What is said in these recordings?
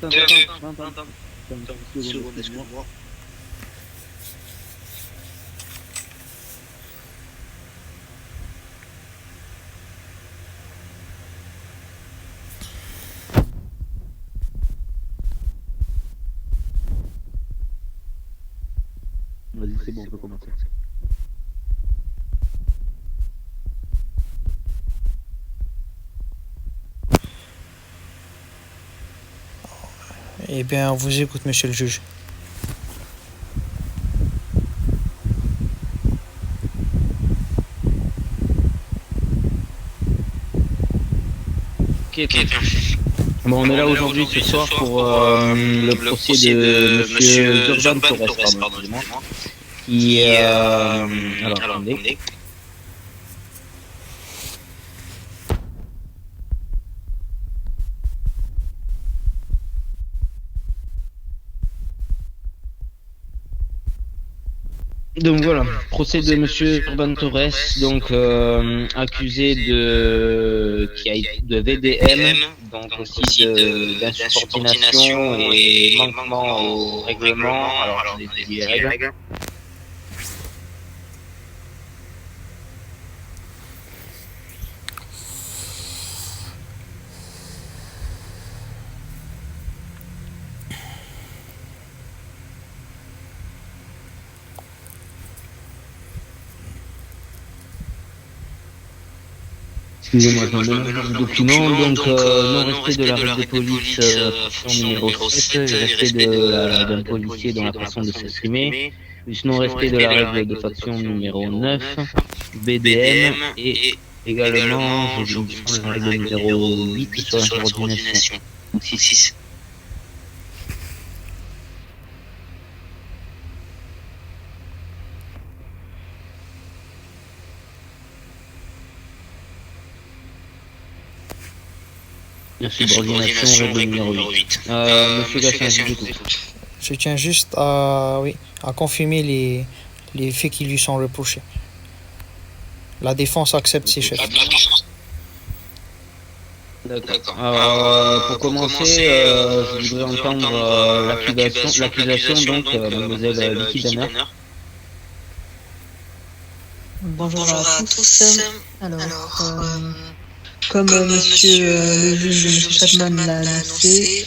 Attends. Une seconde, excuse-moi. Vas-y, c'est bon, on peut commencer. Eh bien, on vous écoute, monsieur le juge. Ok. Bon, on est là aujourd'hui ce soir pour le procès de monsieur Urban Torres, pardon, excusez-moi, qui alors, attendez. Donc voilà, procès de monsieur Urban Torres, donc accusé de VDM, donc aussi d'insubordination et manquement au règlement. Alors attendez, je dis les règles. Excusez-moi, je me mélange le document. Donc, non-respect de la règle de police, faction numéro 7, respect d'un policier dans la façon de s'exprimer, plus non-respect de la règle de faction numéro 9, BDM, et également, j'ai mis la règle numéro 8 sur l'insubordination. Donc 6. Subordination, règle numéro 8. Monsieur Gatien, je vous écoute. Je tiens juste à confirmer les faits qui lui sont reprochés. La défense accepte ses chefs. D'accord. Alors, pour commencer, je voudrais entendre l'accusation, donc, mademoiselle Vicky Danner. Bonjour à tous. Alors, comme monsieur le juge, monsieur Chapman l'a annoncé,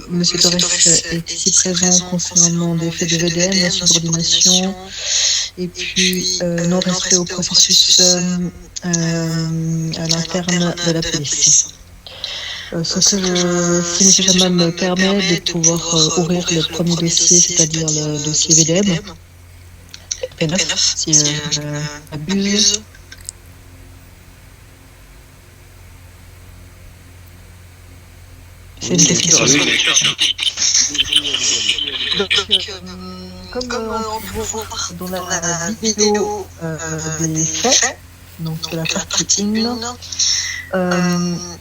monsieur Torres est ici présent concernant des faits de VDM, insubordination, et puis non-respect au processus à l'interne de la police. Si monsieur Chapman me permet de pouvoir ouvrir le premier dossier, c'est-à-dire le dossier VDM, P9, si je m'abuse. C'est une question. Donc, comme on peut voir dans la vidéo des faits, donc la partie 1,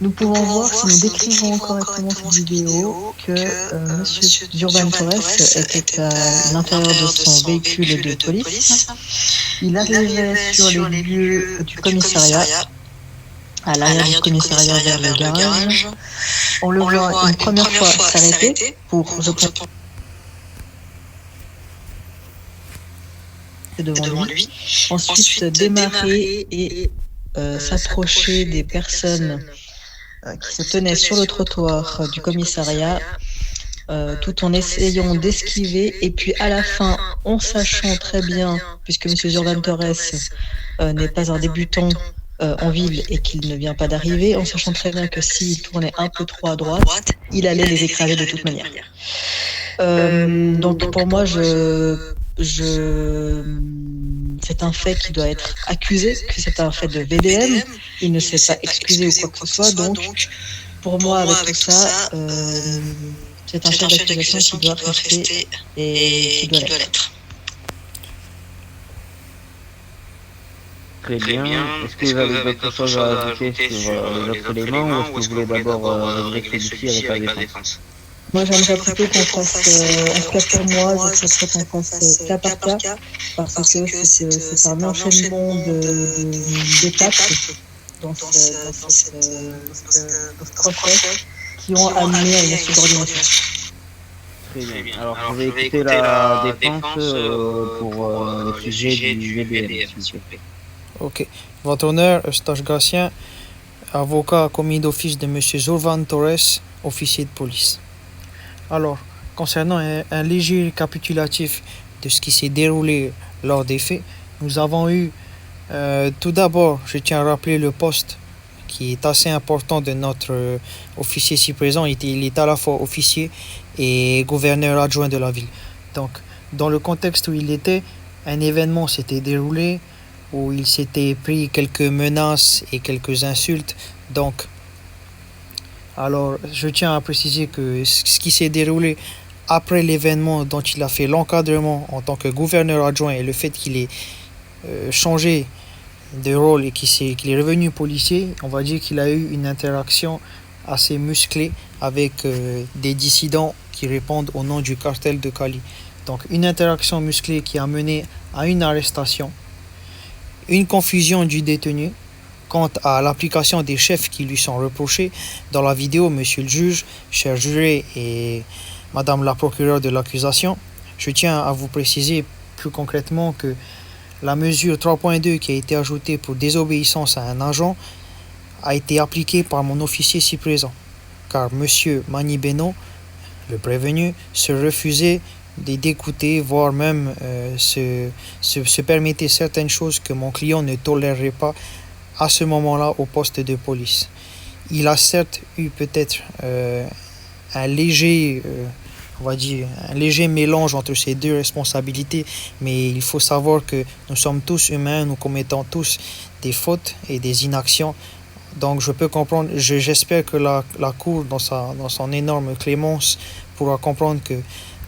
nous pouvons voir, si nous décrivons correctement cette vidéo, que M. Urban Torres était à l'intérieur de son véhicule de police. Il arrivait sur les lieux du commissariat, à l'arrière du commissariat vers le garage. On le voit une première fois s'arrêter pour, je pense, devant lui. Ensuite, démarrer et s'approcher des personnes qui se tenaient sur le trottoir du commissariat, tout en essayant d'esquiver. Et puis à la fin, en sachant très bien, puisque M. Urban Torres n'est pas un débutant en ville et qu'il ne vient pas d'arriver, en sachant très bien que s'il tournait un peu trop à droite, il allait les écraser de toute manière. Donc pour moi, c'est un fait qui doit être accusé, que c'est un fait de VDM. Il ne s'est pas excusé ou quoi que ce soit. Donc pour moi, avec tout ça, c'est un fait d'accusation qui doit rester et qui doit l'être. Très bien. Est-ce que vous avez d'autres choses à ajouter sur les autres éléments, ou est-ce que vous voulez d'abord régler celui-ci avec la défense? Moi, j'aimerais plutôt qu'on fasse, en tout cas pour moi, je souhaiterais qu'on fasse cas par cas, parce que c'est un enchaînement d'étapes dans ce procès qui ont amené à une insubordination. Très bien. Alors, je vais écouter la défense pour le sujet du VDM, s'il vous plaît. Ok. Votre honneur, Eustache Gatien, avocat commis d'office de M. Zourvan Torres, officier de police. Alors, concernant un léger récapitulatif de ce qui s'est déroulé lors des faits, nous avons eu, tout d'abord, je tiens à rappeler le poste qui est assez important de notre officier ici présent. Il est à la fois officier et gouverneur adjoint de la ville. Donc, dans le contexte où il était, un événement s'était déroulé où il s'était pris quelques menaces et quelques insultes. Donc, alors, je tiens à préciser que ce qui s'est déroulé après l'événement dont il a fait l'encadrement en tant que gouverneur adjoint et le fait qu'il ait changé de rôle et qu'il est revenu policier, on va dire qu'il a eu une interaction assez musclée avec des dissidents qui répondent au nom du cartel de Cali. Donc une interaction musclée qui a mené à une arrestation, une confusion du détenu quant à l'application des chefs qui lui sont reprochés. Dans la vidéo, monsieur le juge, cher juré et madame la procureure de l'accusation, je tiens à vous préciser plus concrètement que la mesure 3.2 qui a été ajoutée pour désobéissance à un agent a été appliquée par mon officier ci présent, car monsieur Mani Beno, le prévenu, se refusait d'écouter, voire même se permettait certaines choses que mon client ne tolérerait pas à ce moment-là au poste de police. Il a certes eu peut-être un léger mélange entre ces deux responsabilités, mais il faut savoir que nous sommes tous humains, nous commettons tous des fautes et des inactions. Donc je peux comprendre, j'espère que la Cour, dans son énorme clémence, pourra comprendre que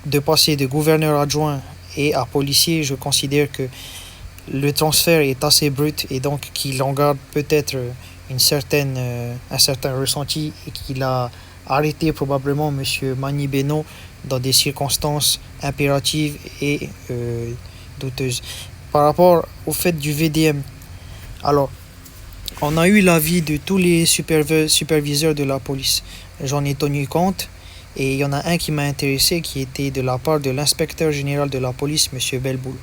de passer de gouverneur adjoint et à policier, je considère que le transfert est assez brut et donc qu'il en garde peut-être un certain ressenti et qu'il a arrêté probablement M. Mani Beno dans des circonstances impératives et douteuses. Par rapport au fait du VDM, alors, on a eu l'avis de tous les superviseurs de la police. J'en ai tenu compte et il y en a un qui m'a intéressé qui était de la part de l'inspecteur général de la police, M. Belboul.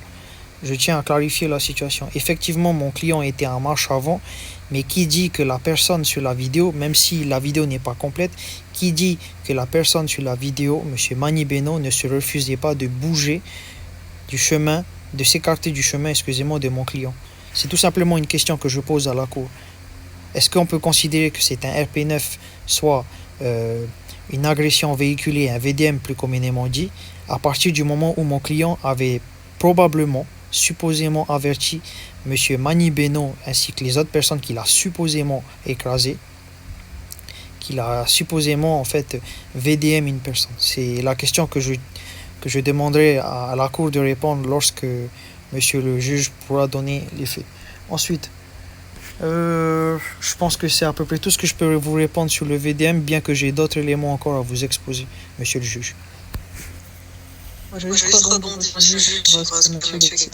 Je tiens à clarifier la situation. Effectivement, mon client était en marche avant, mais qui dit que la personne sur la vidéo, même si la vidéo n'est pas complète, qui dit que la personne sur la vidéo, M. Mani Beno, ne se refusait pas de bouger du chemin, de s'écarter du chemin, de mon client. C'est tout simplement une question que je pose à la Cour. Est-ce qu'on peut considérer que c'est un RP9, soit une agression véhiculée, un VDM plus communément dit, à partir du moment où mon client avait probablement, supposément averti M. Mani Beno ainsi que les autres personnes qu'il a supposément écrasées, qu'il a supposément en fait VDM une personne. C'est la question que je demanderai à la Cour de répondre lorsque monsieur le juge pourra donner les faits. Ensuite, je pense que c'est à peu près tout ce que je peux vous répondre sur le VDM, bien que j'ai d'autres éléments encore à vous exposer, monsieur le juge. Moi, je vais juste rebondir sur ce que monsieur Gatien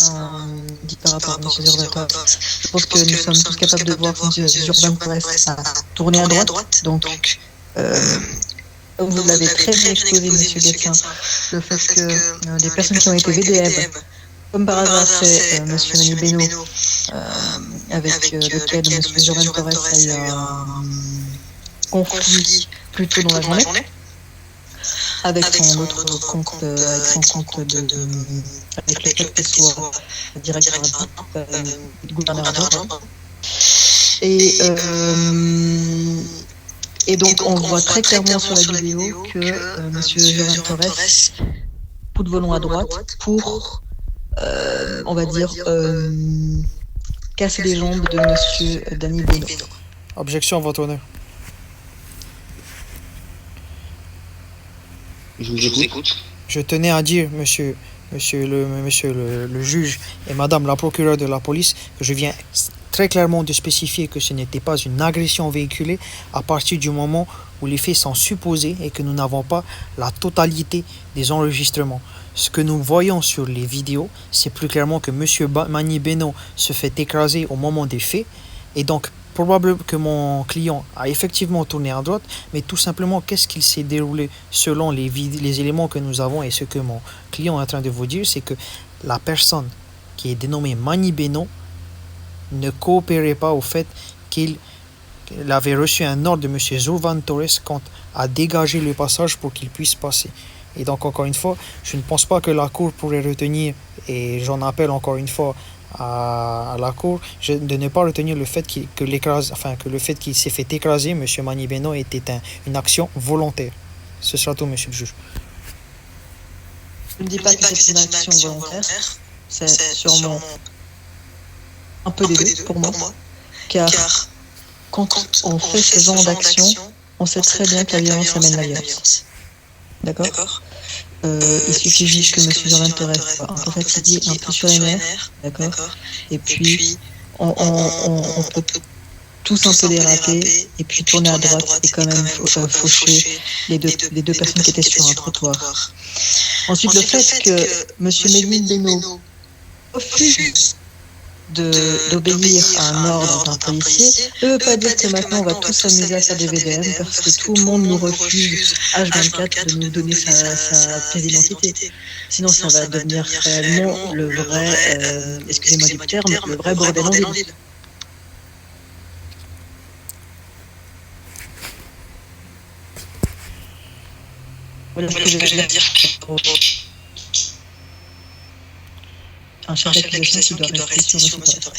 dit par rapport à monsieur Zurban. Je pense que nous sommes tous capables de voir que monsieur Zurban a tourné à droite. Donc, vous l'avez très bien exposé, monsieur Gatien, le fait que les personnes qui ont été VDM, comme par hasard c'est monsieur Mani Beno, avec lequel monsieur Zurban Torres a eu un conflit plus tôt dans la journée, avec son autre compte, avec son compte avec le fait qu'il soit directeur gouverneur adjoint. Et donc on voit très clairement sur la vidéo que monsieur Zurban Torres pousse volant à droite pour, on va dire, casser les jambes de monsieur Mani Beno. Objection, votre honneur. Je vous écoute. Je tenais à dire, monsieur le juge et madame la procureure de la police, que je viens très clairement de spécifier que ce n'était pas une agression véhiculée à partir du moment où les faits sont supposés et que nous n'avons pas la totalité des enregistrements. Ce que nous voyons sur les vidéos, c'est plus clairement que monsieur Mani Beno se fait écraser au moment des faits et donc probable que mon client a effectivement tourné à droite, mais tout simplement, qu'est-ce qu'il s'est déroulé selon les éléments que nous avons et ce que mon client est en train de vous dire, c'est que la personne qui est dénommée Mani Beno ne coopérait pas au fait qu'il avait reçu un ordre de M. Zourvan Torres quant à dégager le passage pour qu'il puisse passer. Et donc, encore une fois, je ne pense pas que la Cour pourrait retenir, et j'en appelle encore une fois à la Cour, de ne pas retenir le fait que le fait qu'il s'est fait écraser, M. Mani Beno, était une action volontaire. Ce sera tout, monsieur le juge. Je ne dis pas que c'est une action volontaire, c'est sûrement un peu des deux pour moi, car quand on fait ce genre d'action, on sait très bien que la violence amène la violence. D'accord. Il suffit juste que M. Zourvan Torres soit un peu fatigué, un peu sur les nerfs, d'accord. Et puis, on peut tous un peu déraper, et puis tourner à droite et quand même faucher les deux personnes qui étaient sur un trottoir. Ensuite, le fait que M. Mani Beno refuse d'obéir à un ordre d'un policier ne veut pas dire que maintenant on va tous s'amuser à faire des VDM parce que tout le monde nous refuse H24 de nous donner sa pièce d'identité. Sinon ça va devenir réellement le vrai, excusez-moi du terme, le vrai bordel en ville. Voilà ce que je veux dire. Un chef d'accusation qui doit rester sur M. Torres.